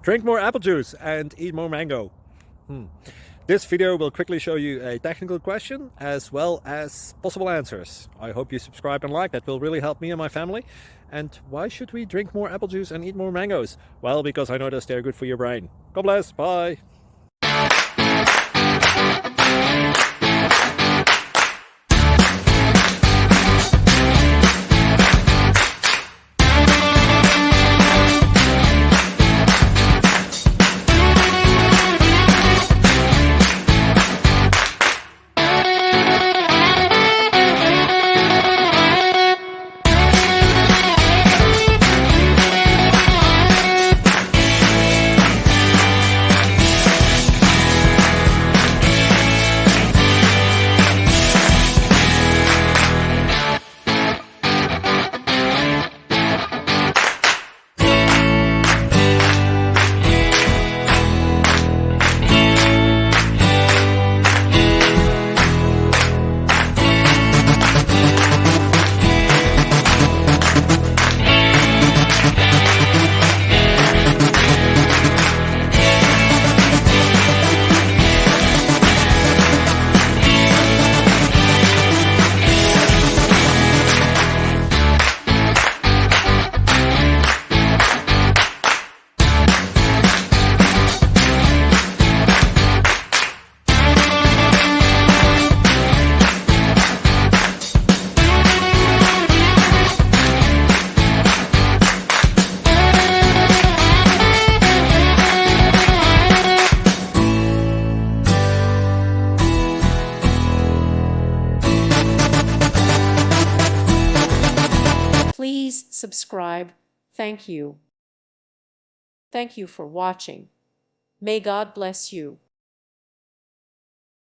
Drink more apple juice and eat more mango. This video will quickly show you a technical question as well as possible answers. I hope you subscribe and like, that will really help me and my family. And why should we drink more apple juice and eat more mangoes? Well, because I noticed they're good for your brain. God bless, bye. Please subscribe. Thank you. Thank you for watching. May God bless you.